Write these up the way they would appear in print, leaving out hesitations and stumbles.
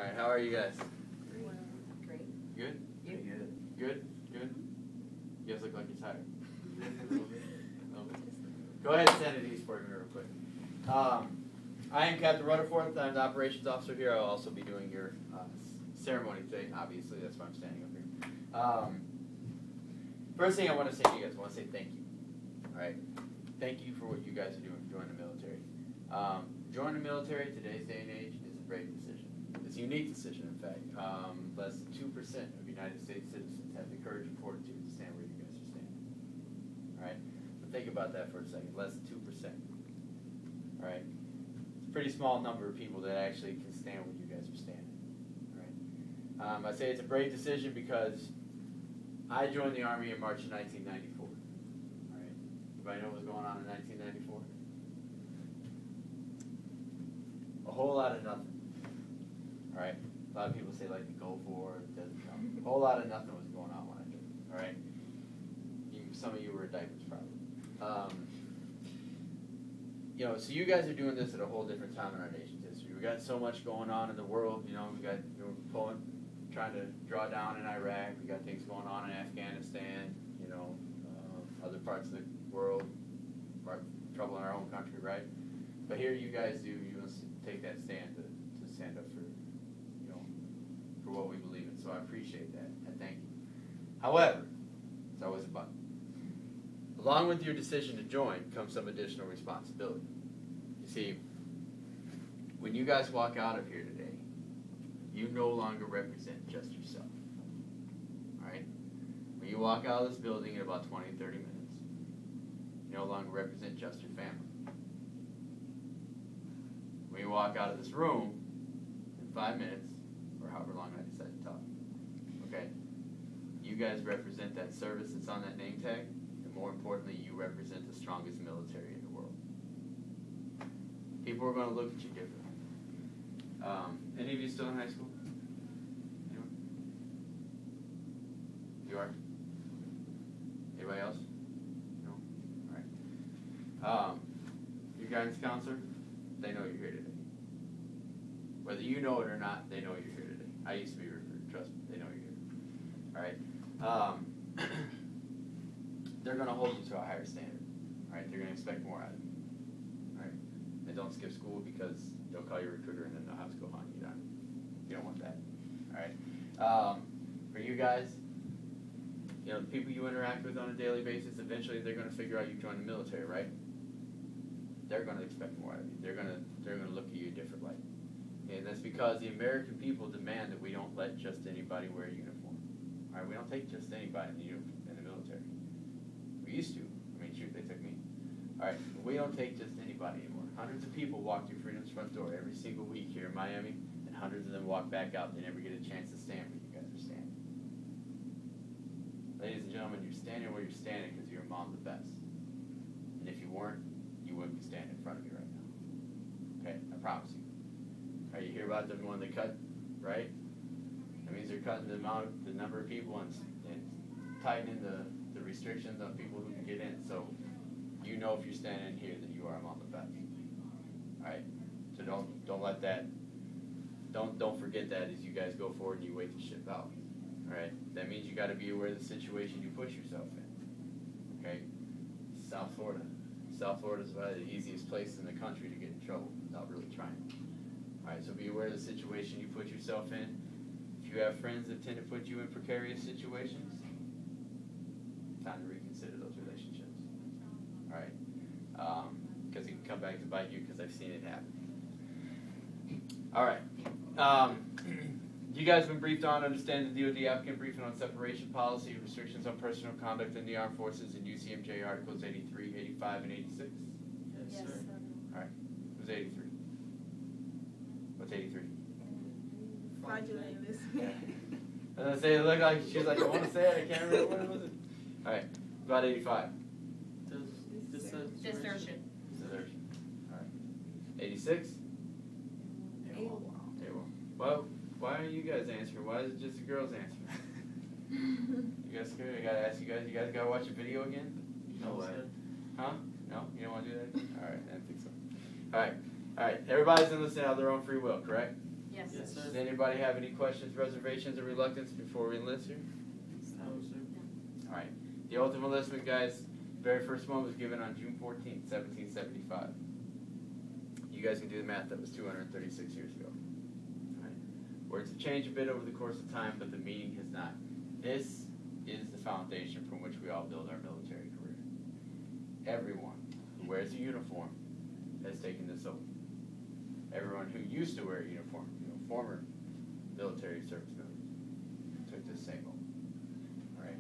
Alright, how are you guys? Great. Good? You? Good. Good? Good? You guys look like you're tired. Go ahead and stand at ease for me real quick. I am Captain Rutherford. I'm the operations officer here. I'll also be doing your ceremony today. Obviously, that's why I'm standing up here. First thing I want to say to you guys, I want to say thank you. Alright? Thank you for what you guys are doing for joining the military. Joining the military today's day and age is a great decision. It's a unique decision, in fact. Less than 2% of United States citizens have the courage and fortitude to stand where you guys are standing. Alright? So think about that for a second. Less than 2%. Alright? It's a pretty small number of people that actually can stand where you guys are standing. Alright? I say it's a brave decision because I joined the Army in March of 1994. Alright? Anybody know what was going on in 1994? A whole lot of nothing. Alright? A lot of people say like the Gulf War, a whole lot of nothing was going on when I did. Alright? Some of you were in diapers probably. You know, so you guys are doing this at a whole different time in our nation's history. We got so much going on in the world, you know, we got trying to draw down in Iraq, we got things going on in Afghanistan, you know, other parts of the world, trouble in our own country, right? But here you guys do, you must take that stand to stand up for, you know, for what we believe in. So I appreciate that, and thank you. However, it's always a but. Along with your decision to join comes some additional responsibility. You see, when you guys walk out of here today, you no longer represent just yourself. Alright? When you walk out of this building in about 20, 30 minutes, you no longer represent just your family. When you walk out of this room in 5 minutes, or however long I decide to talk, okay, you guys represent that service that's on that name tag, and more importantly, you represent the strongest military in the world. People are going to look at you differently. Any of you still in high school? Anyone? You are? Anybody else? No? Alright. Your guidance counselor, they know you're here today. Whether you know it or not, they know you're here today. I used to be a recruiter, trust me, they know you're here. Alright? They're going to hold you to a higher standard. Alright? They're going to expect more out of you. Alright? And don't skip school because they'll call your recruiter and then they'll have to go hunt you down. You don't want that. Alright? For you guys, you know, the people you interact with on a daily basis, eventually they're going to figure out you joined the military, right? They're going to expect more out of you. They're going to look at you a different light. And that's because the American people demand that we don't let just anybody wear a uniform. Alright? We don't take just anybody in the military. We used to. I mean, shoot, they took me. Alright, we don't take just anybody anymore. Hundreds of people walk through Freedom's front door every single week here in Miami, and hundreds of them walk back out. They never get a chance to stand where you guys are standing. Ladies and gentlemen, you're standing where you're standing because you're among the best. And if you weren't, you wouldn't be standing in front of me right now. Okay, I promise you. Alright, you hear about them when they cut, right? That means they're cutting the number of people and tightening the restrictions on people who can get in. So you know if you're standing here that you are among the best. Alright? So don't let that, don't forget that as you guys go forward and you wait to ship out. Alright? That means you gotta be aware of the situation you put yourself in. Okay? South Florida. South Florida is about the easiest place in the country to get in trouble without really trying. Alright, so be aware of the situation you put yourself in. If you have friends that tend to put you in precarious situations, time to reconsider those relationships. Alright? Because it can come back to bite you because I've seen it happen. Alright. You guys have been briefed on understanding the DoD applicant briefing on separation policy, restrictions on personal conduct in the armed forces, and UCMJ Articles 83, 85, and 86? Yes, sir. Alright. Who's 83? What's 83? Fraudulent enlistment. I was going to say, it looked like, she was like, I want to say it, I can't remember what it was. Alright. About 85. Desertion. Desertion. Alright. 86? AWOL. Well, why aren't you guys answering? Why is it just the girls answering? You guys scared? I gotta ask you guys gotta watch a video again? No way. Huh? No? You don't want to do that again? Alright, I didn't think so. Alright. Everybody's enlisted out of their own free will, correct? Yes. Yes, sir. Does anybody have any questions, reservations, or reluctance before we enlist here? No, sir. All right. The oath of enlistment, guys, very first one was given on June 14th, 1775. You guys can do the math. That was 236 years ago. All right. Words have changed a bit over the course of time, but the meaning has not. This is the foundation from which we all build our military career. Everyone who wears a uniform has taken this oath. Everyone who used to wear a uniform, former military service members, took this same oath. All right?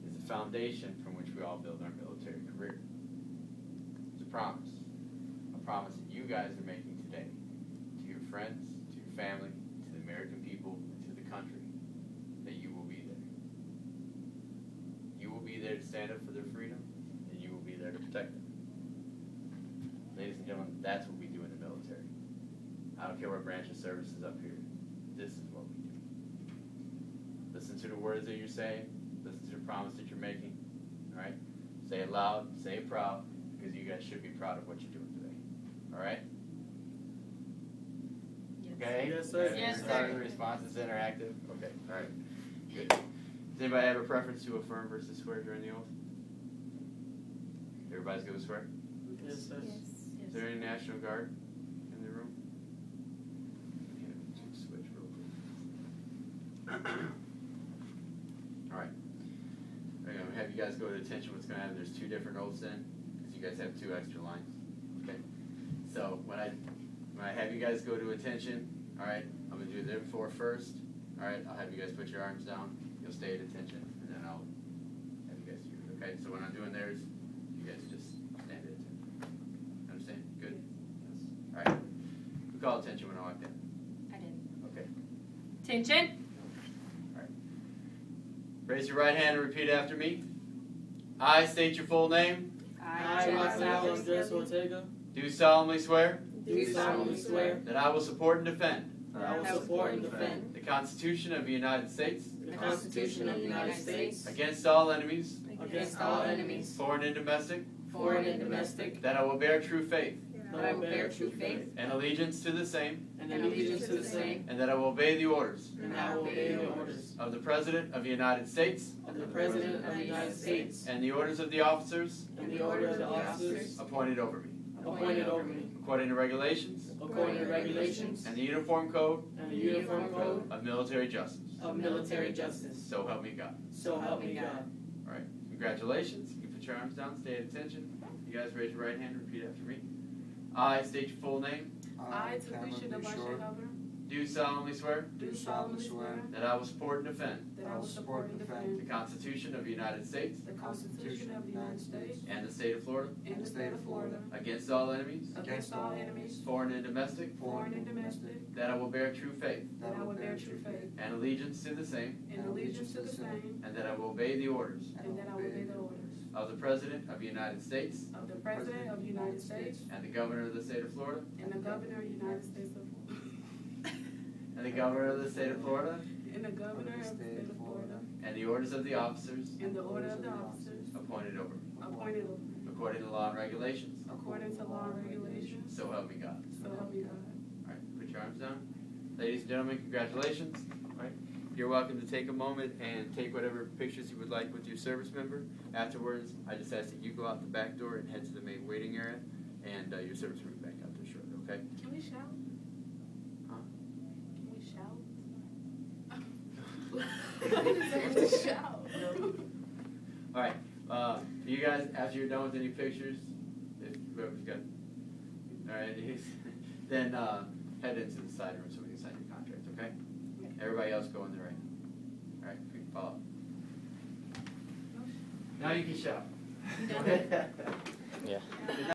It's the foundation from which we all build our military career. It's a promise that you guys are making today to your friends, to your family, to the American people, and to the country, that you will be there. You will be there to stand up for their freedom, and you will be there to protect them. Ladies and gentlemen, that's what we do in the military. I don't care what branch of service is up here. This is what we do. Listen to the words that you're saying. Listen to the promise that you're making. All right? Say it loud. Say it proud. Because you guys should be proud of what you're doing today. All right? Yes. Okay? Yes, sir. Yes, Part of sir. the response is interactive. Okay. All right. Good. Does anybody have a preference to affirm versus swear during the oath? Everybody's going to swear? Yes, sir. Is there any National Guard in the room? Okay, let's switch real quick. All right. I'm going to have you guys go to attention. What's going to happen, there's two different oaths in, because you guys have two extra lines. Okay? So when I have you guys go to attention, all right, I'm going to do them four first. All right, I'll have you guys put your arms down. You'll stay at attention, and then I'll have you guys do it. Okay? So when I'm doing theirs, you guys just stand at attention. Understand? Good? Yes. All right. We call attention when I walk in. I did. Okay. Attention. All right. Raise your right hand and repeat after me. I state your full name. I, Rafael Andres Ortega, Do solemnly swear do solemnly swear that I will support and defend that I will support and defend the Constitution of the United States the Constitution of the United States against all enemies, against all enemies, foreign and domestic, foreign and domestic, that I will bear true faith that I will bear true faith and allegiance to the same, and allegiance to the same, and that I will obey the orders and I will obey the orders of the President of the United States of the President of the United States and the orders of the officers and the order of the officers appointed over me, appointed over me, according to regulations according to regulations and the Uniform Code and the Uniform Code of Military Justice. of Military Justice. So help me God. So help me God. All right. Congratulations. You can put your arms down, stay at attention. You guys raise your right hand and repeat after me. I state your full name. I, Talisha Dabashir, Do solemnly swear do solemnly swear that I will support and defend that I will support and defend the Constitution of the United States the Constitution of the United States and the state of Florida and the state of Florida against all enemies, against all enemies, foreign and domestic, foreign and domestic, that I will bear true faith that I will bear true faith and allegiance to the same, and allegiance to the same, and that I will obey the orders and that I will obey the orders of the President of the United States of the President of the United States and the Governor of the state of Florida and the Governor of the United States of Florida and the Governor of the state of Florida and the Governor of the state of Florida and the orders of the officers and the order of the officers appointed over me, appointed over me, according to law and regulations. according to law and regulations. So help me God. So help me God. All right, put your arms down. Ladies and gentlemen, congratulations. All right, you're welcome to take a moment and take whatever pictures you would like with your service member. Afterwards, I just ask that you go out the back door and head to the main waiting area, and your service member will be back out there shortly, okay? Can we shout? Huh? Can we shout? I have to shout. All right, you guys, after you're done with any pictures, if whoever's got, all right, then head into the side room so we can sign your contract, okay? Everybody else go in the right. All right, we can follow. Now you can shout. You done? Yeah.